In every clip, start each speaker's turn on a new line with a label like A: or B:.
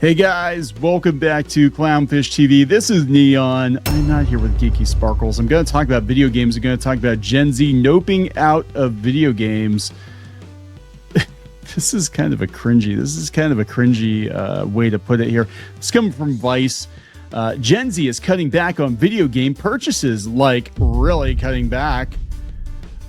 A: Hey guys, welcome back to Clownfish TV. This is Kneon. I'm not here with Geeky Sparkles. I'm going to talk about video games. I'm going to talk about Gen Z noping out of video games. This is kind of a cringy way to put it here. It's coming from Vice. Gen Z is cutting back on video game purchases, like really cutting back.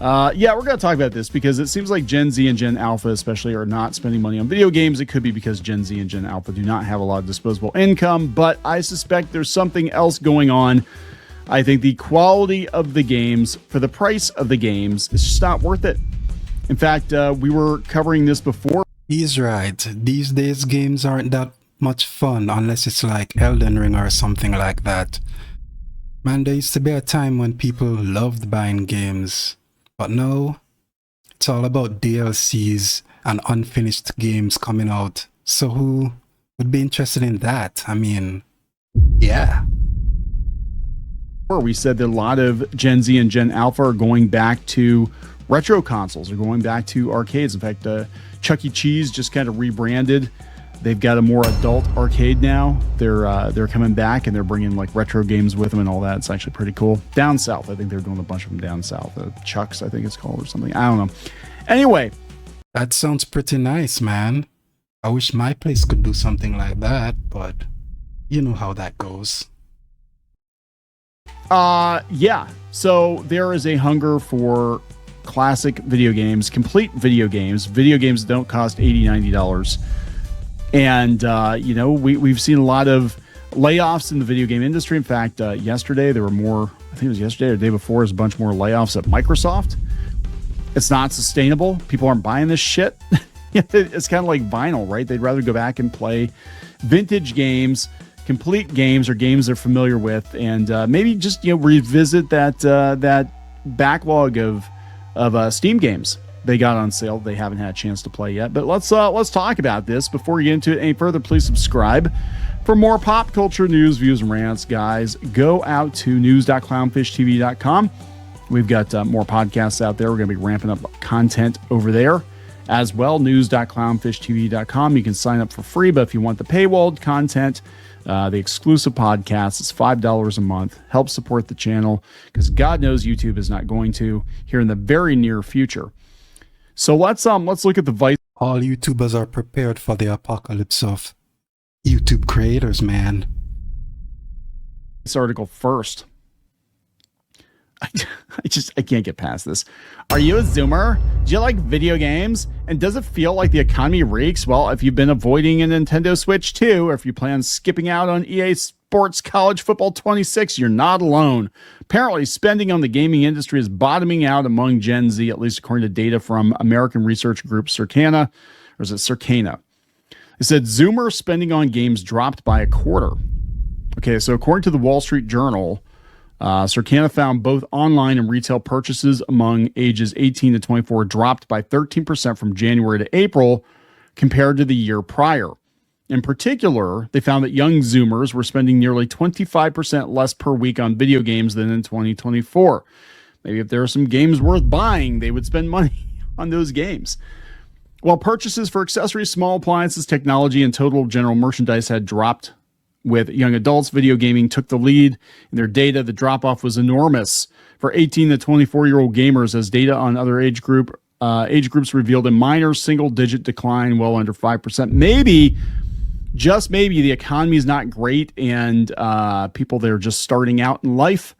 A: Yeah, we're going to talk about this because it seems like Gen Z and Gen Alpha especially are not spending money on video games. It could be because Gen Z and Gen Alpha do not have a lot of disposable income, but I suspect there's something else going on. I think the quality of the games for the price of the games is just not worth it. In fact, we were covering this before.
B: He's right. These days games aren't that much fun unless it's like Elden Ring or something like that. Man, there used to be a time when people loved buying games. But no, it's all about DLCs and unfinished games coming out. So who would be interested in that? I mean, yeah.
A: We said that a lot of Gen Z and Gen Alpha are going back to retro consoles, or going back to arcades. In fact, Chuck E. Cheese just kind of rebranded. They've got a more adult arcade now. They're coming back and they're bringing like retro games with them and all that. It's actually pretty cool. Down south, I think they're doing a bunch of them down south. Chuck's, I think it's called, or something. I don't know. Anyway,
B: that sounds pretty nice, man. I wish my place could do something like that, but you know how that goes.
A: Yeah. So there is a hunger for classic video games, complete video games that don't cost $80, $90. And, you know, we've seen a lot of layoffs in the video game industry. In fact, yesterday there were more, I think it was yesterday or the day before, there's a bunch more layoffs at Microsoft. It's not sustainable. People aren't buying this shit. It's kind of like vinyl, right? They'd rather go back and play vintage games, complete games, or games they're familiar with, and maybe just, you know, revisit that backlog of Steam games they got on sale they haven't had a chance to play yet. But let's talk about this. Before we get into it any further, please subscribe for more pop culture news, views, and rants. Guys, go out to news.clownfishtv.com. We've got more podcasts out there. We're going to be ramping up content over there as well. News.clownfishtv.com. You can sign up for free, but if you want the paywalled content, the exclusive podcast, it's $5 a month. Help support the channel, because God knows YouTube is not going to here in the very near future. So let's look at the Vice.
B: All YouTubers are prepared for the apocalypse of YouTube creators, man.
A: This article first. I can't get past this. Are you a Zoomer? Do you like video games? And does it feel like the economy reeks? Well, if you've been avoiding a Nintendo Switch 2, or if you plan on skipping out on EA Sports College Football 26, you're not alone. Apparently, spending on the gaming industry is bottoming out among Gen Z, at least according to data from American research group Circana, or is it Circana? It said Zoomer spending on games dropped by a quarter. Okay, so according to the Wall Street Journal, Circana found both online and retail purchases among ages 18 to 24 dropped by 13% from January to April compared to the year prior. In particular, they found that young Zoomers were spending nearly 25% less per week on video games than in 2024. Maybe if there are some games worth buying, they would spend money on those games. While purchases for accessories, small appliances, technology, and total general merchandise had dropped with young adults, video gaming took the lead. In their data, the drop-off was enormous for 18 to 24-year-old gamers, as data on other age groups revealed a minor single-digit decline, well under 5%. Maybe, just maybe, the economy is not great, and people that are just starting out in life,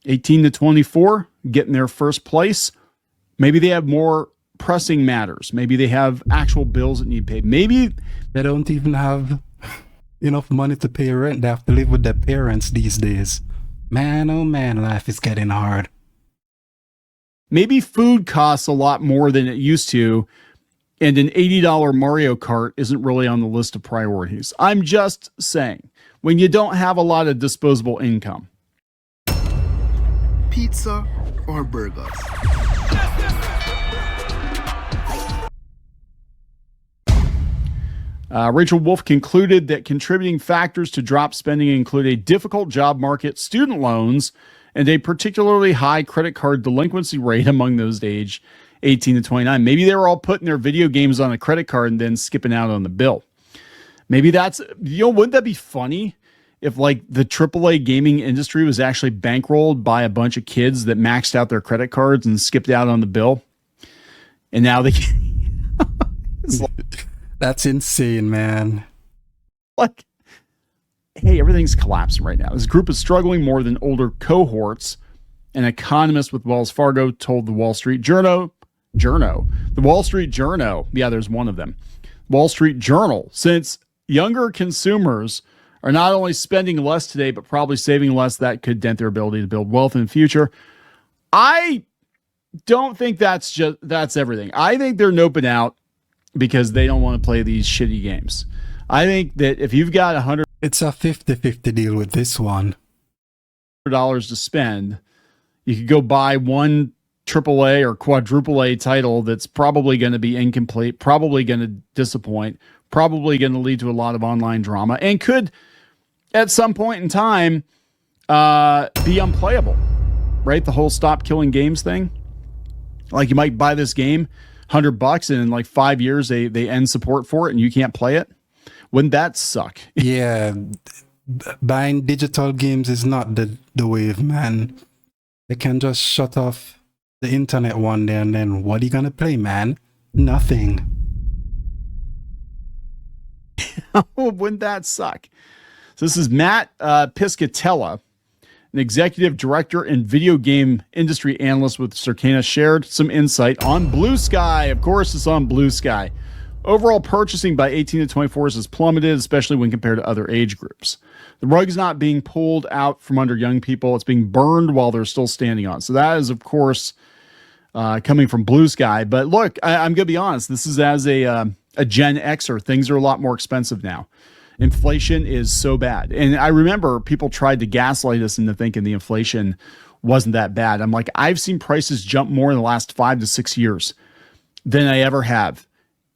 A: 18 to 24, getting their first place, maybe they have more pressing matters. Maybe they have actual bills that need paid. Maybe
B: they don't even have enough money to pay rent. They have to live with their parents these days. Man, oh man, life is getting hard.
A: Maybe food costs a lot more than it used to, and an $80 Mario Kart isn't really on the list of priorities. I'm just saying, when you don't have a lot of disposable income.
C: Pizza or burgers?
A: Rachel Wolf concluded that contributing factors to drop spending include a difficult job market, student loans, and a particularly high credit card delinquency rate among those aged 18 to 29. Maybe they were all putting their video games on a credit card and then skipping out on the bill. Maybe that's, wouldn't that be funny if like the AAA gaming industry was actually bankrolled by a bunch of kids that maxed out their credit cards and skipped out on the bill? And now they
B: That's insane, man.
A: like, hey, everything's collapsing right now. This group is struggling more than older cohorts. An economist with Wells Fargo told the Wall Street Journal, the Wall Street Journal, yeah, there's one of them, Wall Street Journal, since younger consumers are not only spending less today, but probably saving less, that could dent their ability to build wealth in the future. I don't think that's everything. I think they're noping out because they don't want to play these shitty games. I think that if you've got $100,
B: it's a 50-50 deal with this one.
A: to spend, you could go buy one AAA or quadruple A title that's probably going to be incomplete, probably going to disappoint, probably going to lead to a lot of online drama, and could, at some point in time, be unplayable, right? The whole stop killing games thing. Like, you might buy this game, $100, and in like 5 years, they end support for it and you can't play it. Wouldn't that suck?
B: Yeah, buying digital games is not the wave, man. They can just shut off the internet one day, and then what are you gonna play, man? Nothing.
A: Wouldn't that suck? So this is Matt Piscatella, an executive director and video game industry analyst with Circana, shared some insight on Blue Sky. Of course, it's on Blue Sky. Overall purchasing by 18 to 24s has plummeted, especially when compared to other age groups. The rug is not being pulled out from under young people. It's being burned while they're still standing on. So that is, of course, coming from Blue Sky. But look, I'm going to be honest. This is as a Gen Xer. Things are a lot more expensive now. Inflation is so bad. And I remember people tried to gaslight us into thinking the inflation wasn't that bad. I'm like, I've seen prices jump more in the last 5 to 6 years than I ever have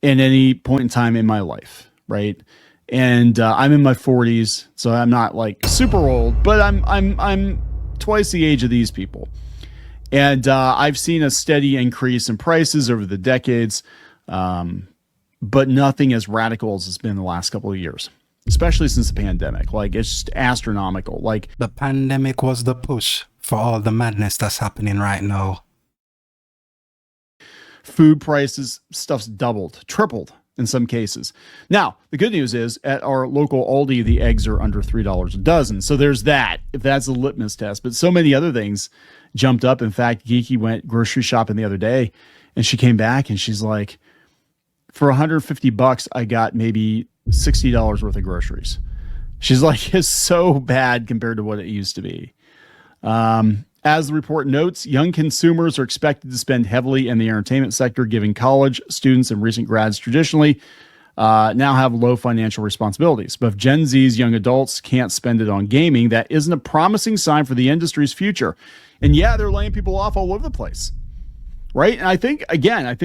A: in any point in time in my life, right? And I'm in my 40s, so I'm not like super old, but I'm twice the age of these people. And I've seen a steady increase in prices over the decades, but nothing as radical as it's been in the last couple of years, especially since the pandemic. Like, it's just astronomical. Like,
B: the pandemic was the push for all the madness that's happening right now.
A: Food prices, stuff's doubled, tripled in some cases. Now, the good news is at our local Aldi, the eggs are under $3 a dozen. So there's that, if that's a litmus test. But so many other things jumped up. In fact, Geeky went grocery shopping the other day, and she came back and she's like, for $150, I got maybe $60 worth of groceries. She's like, it's so bad compared to what it used to be. As the report notes, young consumers are expected to spend heavily in the entertainment sector, given college students and recent grads traditionally now have low financial responsibilities. But if Gen Z's young adults can't spend it on gaming, that isn't a promising sign for the industry's future. And yeah, they're laying people off all over the place, right? And I think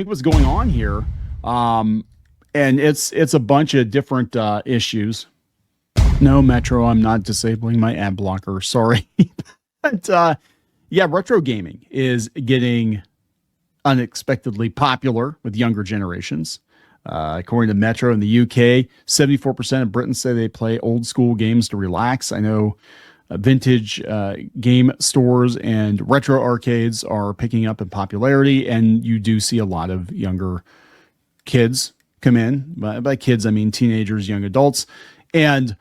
A: what's going on here, and it's a bunch of different issues. No, Metro, I'm not disabling my ad blocker. Sorry. But yeah, retro gaming is getting unexpectedly popular with younger generations. According to Metro in the UK, 74% of Britons say they play old school games to relax. I know vintage game stores and retro arcades are picking up in popularity, and you do see a lot of younger kids come in. By kids, I mean teenagers, young adults. And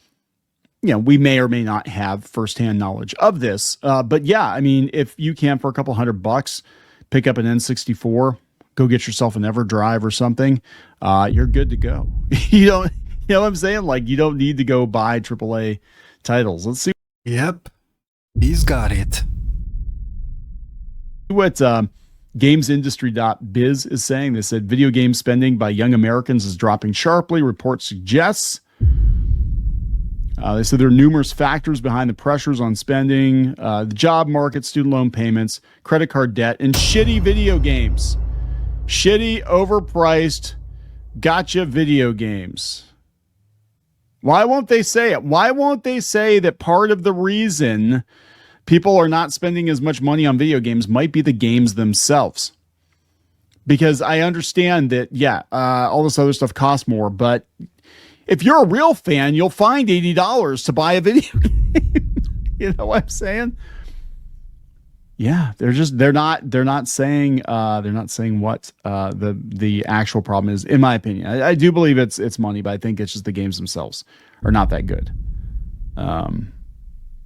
A: we may or may not have firsthand knowledge of this. But yeah, I mean, if you can, for a couple $100, pick up an N64, go get yourself an EverDrive or something, you're good to go. You know what I'm saying? Like, you don't need to go buy AAA titles. Let's see.
B: Yep. He's got it.
A: What gamesindustry.biz is saying. They said video game spending by young Americans is dropping sharply, report suggests. They said there are numerous factors behind the pressures on spending, the job market, student loan payments, credit card debt, and shitty video games. Shitty, overpriced, gotcha video games. Why won't they say it? Why won't they say that part of the reason people are not spending as much money on video games might be the games themselves? Because I understand that, all this other stuff costs more, but if you're a real fan, you'll find $80 to buy a video game. You know what I'm saying? Yeah, they're not saying what the actual problem is. In my opinion, I do believe it's money, but I think it's just the games themselves are not that good.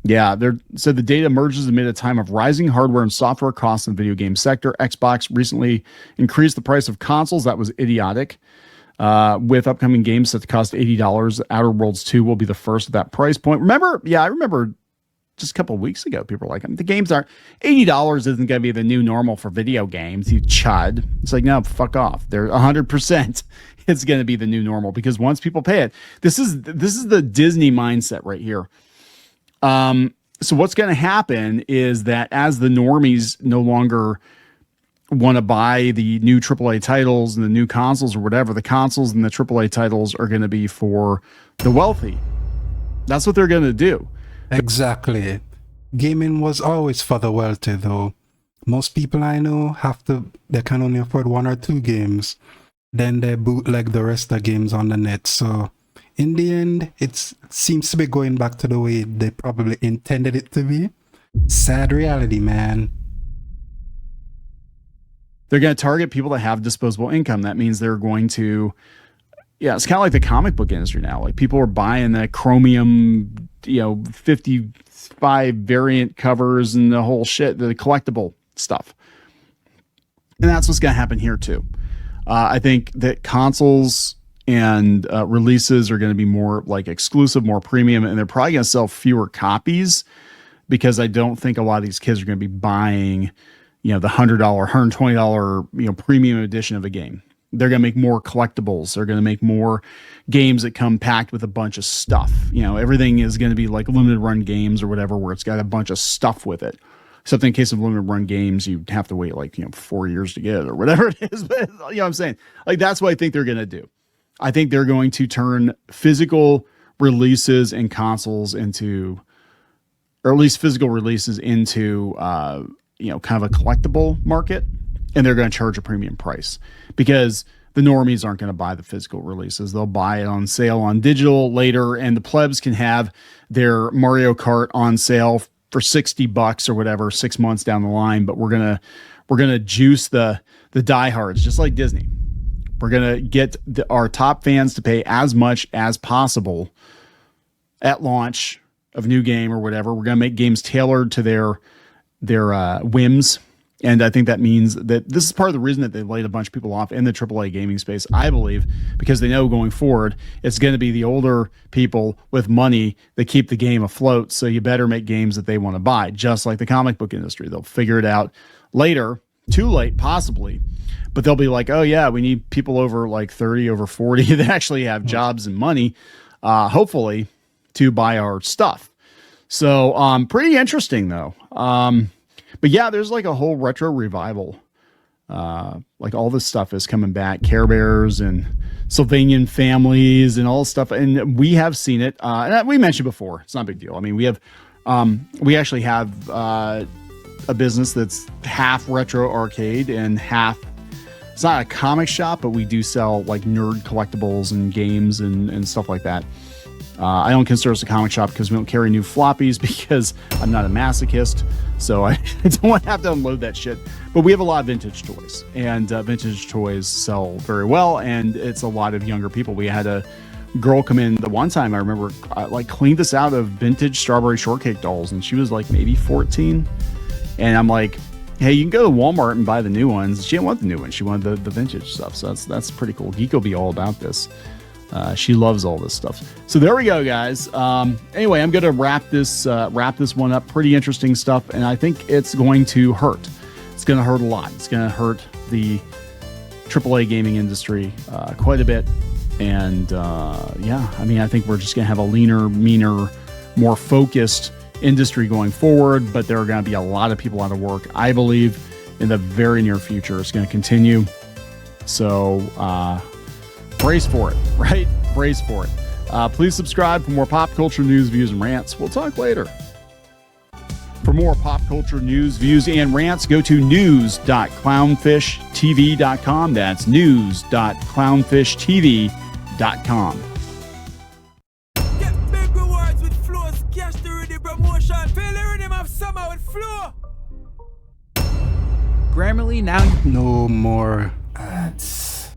A: Yeah, so the data emerges amid a time of rising hardware and software costs in the video game sector. Xbox recently increased the price of consoles. That was idiotic. With upcoming games set to cost $80, Outer Worlds 2 will be the first at that price point. I remember just a couple of weeks ago, people were like, the games aren't $80 isn't going to be the new normal for video games, you chud. It's like, no, fuck off. They're 100%. It's going to be the new normal because once people pay it, this is the Disney mindset right here. So what's going to happen is that as the normies no longer want to buy the new AAA titles and the new consoles or whatever, the consoles and the AAA titles are going to be for the wealthy. That's what they're going to do.
B: Exactly. Gaming was always for the wealthy, though. Most people I know they can only afford 1 or 2 games. Then they bootleg the rest of the games on the net. So in the end, it seems to be going back to the way they probably intended it to be. Sad reality, man.
A: They're going to target people that have disposable income. That means they're going to, it's kind of like the comic book industry now. Like people are buying the Chromium, 55 variant covers and the whole shit, the collectible stuff. And that's what's going to happen here too. I think that consoles and releases are going to be more like exclusive, more premium, and they're probably going to sell fewer copies because I don't think a lot of these kids are going to be buying, the $100, $120, premium edition of a game. They're going to make more collectibles. They're going to make more games that come packed with a bunch of stuff. Everything is going to be like limited run games or whatever, where it's got a bunch of stuff with it. Except in case of limited run games, you have to wait 4 years to get it or whatever it is. But you know what I'm saying? Like, that's what I think they're going to do. I think they're going to turn physical releases and consoles into, or at least physical releases into, kind of a collectible market. And they're going to charge a premium price because the normies aren't going to buy the physical releases. They'll buy it on sale on digital later, and the plebs can have their Mario Kart on sale for $60 or whatever 6 months down the line. But we're gonna juice the diehards, just like Disney. We're gonna get our top fans to pay as much as possible at launch of new game or whatever. We're gonna make games tailored to their whims. And I think that means that this is part of the reason that they laid a bunch of people off in the AAA gaming space, I believe, because they know going forward, it's going to be the older people with money that keep the game afloat. So you better make games that they want to buy, just like the comic book industry. They'll figure it out later, too late, possibly. But they'll be like, oh, yeah, we need people over 30, over 40 that actually have jobs and money, hopefully, to buy our stuff. So pretty interesting, though. But yeah, there's a whole retro revival. All this stuff is coming back. Care Bears and Sylvanian families and all this stuff. And we have seen it. And we mentioned before, it's not a big deal. I mean, we actually have a business that's half retro arcade and half, it's not a comic shop, but we do sell nerd collectibles and games and stuff like that. I don't consider us a comic shop because we don't carry new floppies because I'm not a masochist. So I don't want to have to unload that shit. But we have a lot of vintage toys, and vintage toys sell very well. And it's a lot of younger people. We had a girl come in the one time I remember cleaned us out of vintage strawberry shortcake dolls. And she was maybe 14. And I'm like, hey, you can go to Walmart and buy the new ones. She didn't want the new ones. She wanted the vintage stuff. So that's pretty cool. Geek will be all about this. She loves all this stuff. So there we go, guys. Anyway, I'm going to wrap this one up. Pretty interesting stuff. And I think it's going to hurt. It's going to hurt a lot. It's going to hurt the AAA gaming industry quite a bit. And I think we're just going to have a leaner, meaner, more focused industry going forward. But there are going to be a lot of people out of work. I believe in the very near future, it's going to continue. So, brace for it, right? Brace for it. Please subscribe for more pop culture news, views, and rants. We'll talk later. For more pop culture news, views, and rants, go to news.clownfishtv.com. That's news.clownfishtv.com. Grammarly now.
B: No more
D: ads.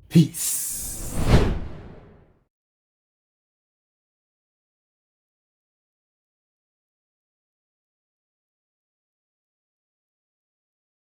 D: Peace.